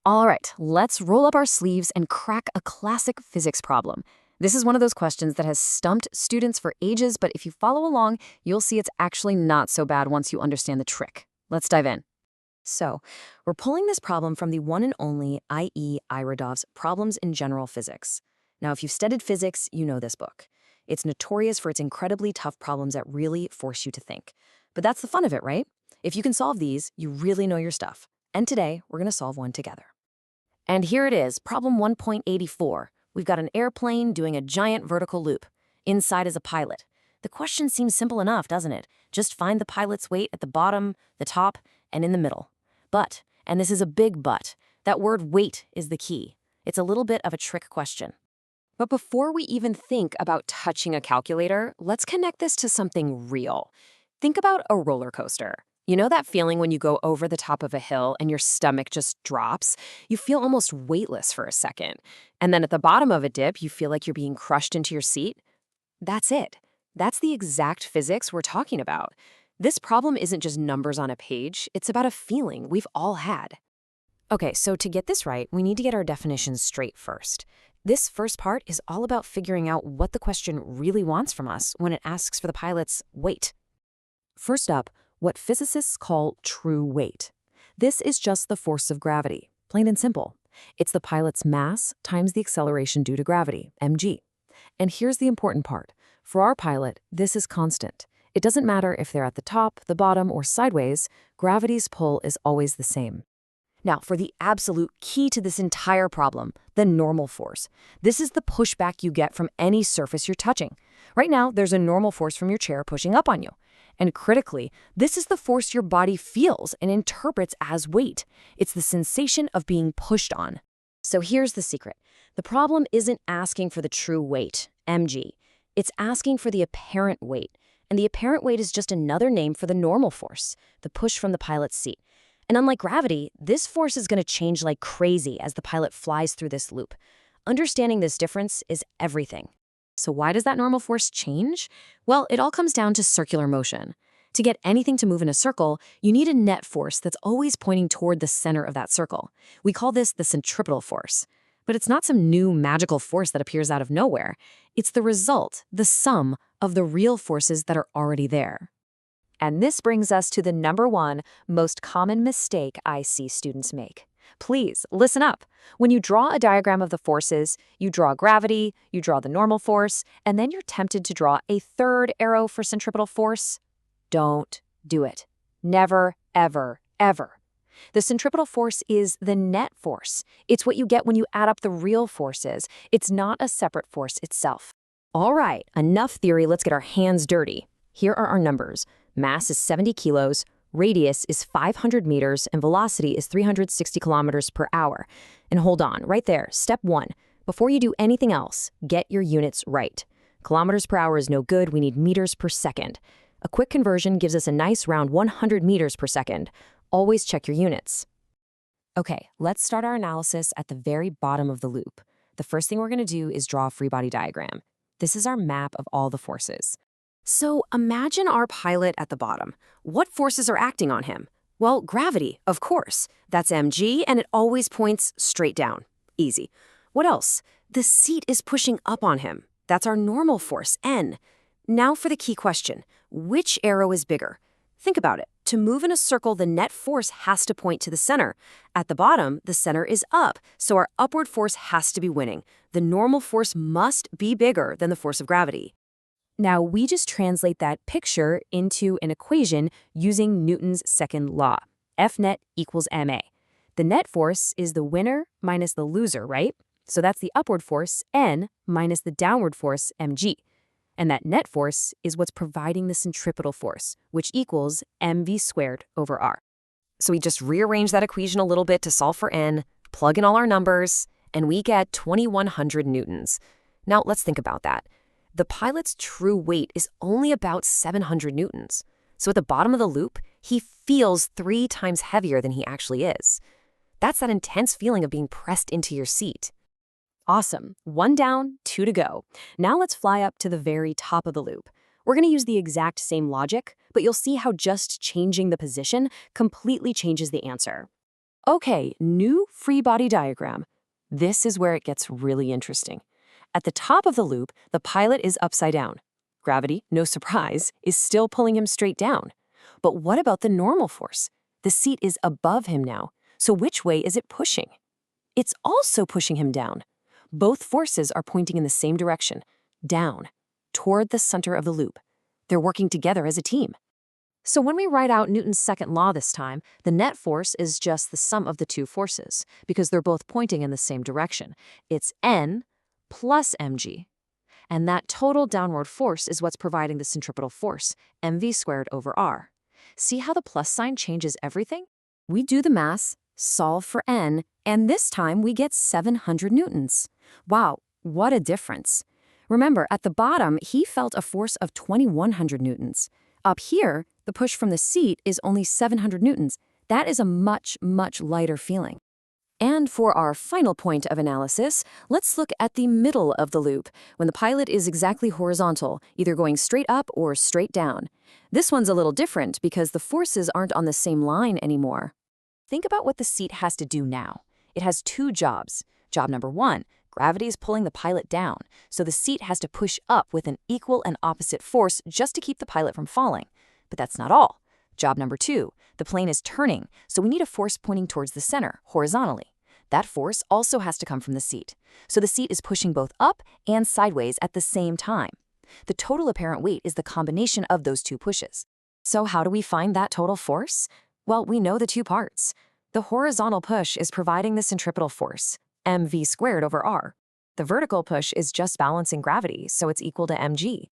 All right, let's roll up our sleeves and crack a classic physics problem. This is one of those questions that has stumped students for ages, but if you follow along, you'll see it's actually not so bad once you understand the trick. Let's dive in. So, we're pulling this problem from the one and only I.E. Irodov's Problems in General Physics. Now, if you've studied physics, you know this book. It's notorious for its incredibly tough problems that really force you to think. But that's the fun of it, right? If you can solve these, you really know your stuff. And today, we're going to solve one together. And here it is, problem 1.84. We've got an airplane doing a giant vertical loop. Inside is a pilot. The question seems simple enough, doesn't it? Just find the pilot's weight at the bottom, the top, and in the middle. But, and this is a big but, that word weight is the key. It's a little bit of a trick question. But before we even think about touching a calculator, let's connect this to something real. Think about a roller coaster. You know that feeling when you go over the top of a hill and your stomach just drops? You feel almost weightless for a second. And then at the bottom of a dip, you feel like you're being crushed into your seat? That's it. That's the exact physics we're talking about. This problem isn't just numbers on a page, it's about a feeling we've all had. Okay, so to get this right, we need to get our definitions straight first. This first part is all about figuring out what the question really wants from us when it asks for the pilot's weight. First up, what physicists call true weight. This is just the force of gravity, plain and simple. It's the pilot's mass times the acceleration due to gravity, mg. And here's the important part. For our pilot, this is constant. It doesn't matter if they're at the top, the bottom, or sideways, gravity's pull is always the same. Now, for the absolute key to this entire problem, the normal force. This is the pushback you get from any surface you're touching. Right now, there's a normal force from your chair pushing up on you. And critically, this is the force your body feels and interprets as weight. It's the sensation of being pushed on. So here's the secret. The problem isn't asking for the true weight, mg. It's asking for the apparent weight. And the apparent weight is just another name for the normal force, the push from the pilot's seat. And unlike gravity, this force is going to change like crazy as the pilot flies through this loop. Understanding this difference is everything. So why does that normal force change? Well, it all comes down to circular motion. To get anything to move in a circle, you need a net force that's always pointing toward the center of that circle. We call this the centripetal force. But it's not some new magical force that appears out of nowhere. It's the result, the sum, of the real forces that are already there. And this brings us to the number one most common mistake I see students make. Please, listen up. When you draw a diagram of the forces, you draw gravity, you draw the normal force, and then you're tempted to draw a third arrow for centripetal force. Don't do it. Never, ever, ever. The centripetal force is the net force. It's what you get when you add up the real forces. It's not a separate force itself. All right, enough theory, let's get our hands dirty. Here are our numbers. Mass is 70 kilos, radius is 500 meters, and velocity is 360 kilometers per hour. And hold on, right there, step one. Before you do anything else, get your units right. Kilometers per hour is no good, we need meters per second. A quick conversion gives us a nice round 100 meters per second. Always check your units. Okay, let's start our analysis at the very bottom of the loop. The first thing we're going to do is draw a free body diagram. This is our map of all the forces. So imagine our pilot at the bottom. What forces are acting on him? Well, gravity, of course. That's mg, and it always points straight down. Easy. What else? The seat is pushing up on him. That's our normal force, n. Now for the key question. Which arrow is bigger? Think about it. To move in a circle, the net force has to point to the center. At the bottom, the center is up, so our upward force has to be winning. The normal force must be bigger than the force of gravity. Now, we just translate that picture into an equation using Newton's second law. F net equals ma. The net force is the winner minus the loser, right? So that's the upward force, n, minus the downward force, mg. And that net force is what's providing the centripetal force, which equals mv squared over r. So we just rearrange that equation a little bit to solve for n, plug in all our numbers, and we get 2,100 newtons. Now, let's think about that. The pilot's true weight is only about 700 newtons. So at the bottom of the loop, he feels 3 times heavier than he actually is. That's that intense feeling of being pressed into your seat. Awesome. 1 down, 2 to go. Now let's fly up to the very top of the loop. We're going to use the exact same logic, but you'll see how just changing the position completely changes the answer. Okay, new free body diagram. This is where it gets really interesting. At the top of the loop, the pilot is upside down. Gravity, no surprise, is still pulling him straight down. But what about the normal force? The seat is above him now, so which way is it pushing? It's also pushing him down. Both forces are pointing in the same direction, down, toward the center of the loop. They're working together as a team. So when we write out Newton's second law this time, the net force is just the sum of the two forces, because they're both pointing in the same direction. It's N plus mg. And that total downward force is what's providing the centripetal force, mv squared over r. See how the plus sign changes everything? We do the math, solve for n, and this time we get 700 newtons. Wow, what a difference. Remember, at the bottom, he felt a force of 2,100 newtons. Up here, the push from the seat is only 700 newtons. That is a much, much lighter feeling. And for our final point of analysis, let's look at the middle of the loop, when the pilot is exactly horizontal, either going straight up or straight down. This one's a little different because the forces aren't on the same line anymore. Think about what the seat has to do now. It has two jobs. Job number one, gravity is pulling the pilot down, so the seat has to push up with an equal and opposite force just to keep the pilot from falling. But that's not all. Job number two, the plane is turning, so we need a force pointing towards the center, horizontally. That force also has to come from the seat. So the seat is pushing both up and sideways at the same time. The total apparent weight is the combination of those two pushes. So how do we find that total force? Well, we know the two parts. The horizontal push is providing the centripetal force, mv squared over r. The vertical push is just balancing gravity, so it's equal to mg.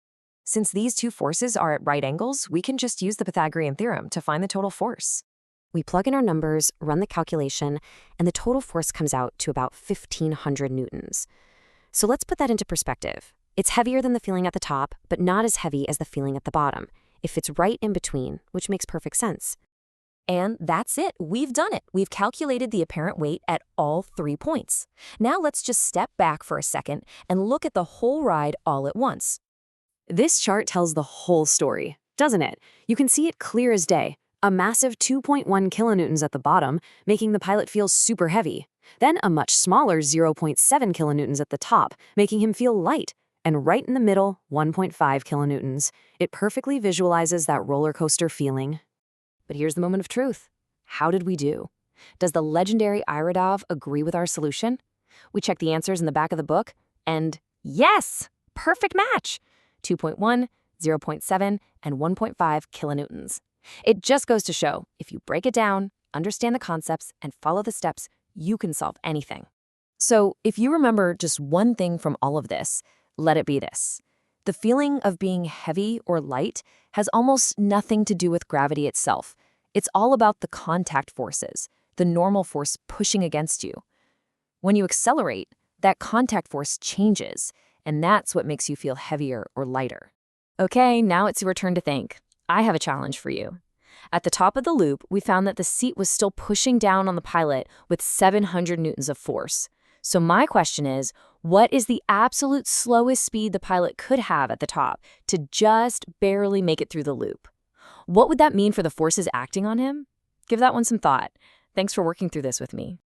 Since these two forces are at right angles, we can just use the Pythagorean theorem to find the total force. We plug in our numbers, run the calculation, and the total force comes out to about 1,500 newtons. So let's put that into perspective. It's heavier than the feeling at the top, but not as heavy as the feeling at the bottom. It fits right in between, which makes perfect sense. And that's it. We've done it. We've calculated the apparent weight at all 3 points. Now let's just step back for a second and look at the whole ride all at once. This chart tells the whole story, doesn't it? You can see it clear as day. A massive 2.1 kilonewtons at the bottom, making the pilot feel super heavy. Then a much smaller 0.7 kilonewtons at the top, making him feel light. And right in the middle, 1.5 kilonewtons. It perfectly visualizes that roller coaster feeling. But here's the moment of truth. How did we do? Does the legendary Irodov agree with our solution? We checked the answers in the back of the book, and yes! Perfect match! 2.1, 0.7, and 1.5 kilonewtons. It just goes to show, if you break it down, understand the concepts, and follow the steps, you can solve anything. So if you remember just one thing from all of this, let it be this. The feeling of being heavy or light has almost nothing to do with gravity itself. It's all about the contact forces, the normal force pushing against you. When you accelerate, that contact force changes, and that's what makes you feel heavier or lighter. Okay, now it's your turn to think. I have a challenge for you. At the top of the loop, we found that the seat was still pushing down on the pilot with 700 newtons of force. So my question is, what is the absolute slowest speed the pilot could have at the top to just barely make it through the loop? What would that mean for the forces acting on him? Give that one some thought. Thanks for working through this with me.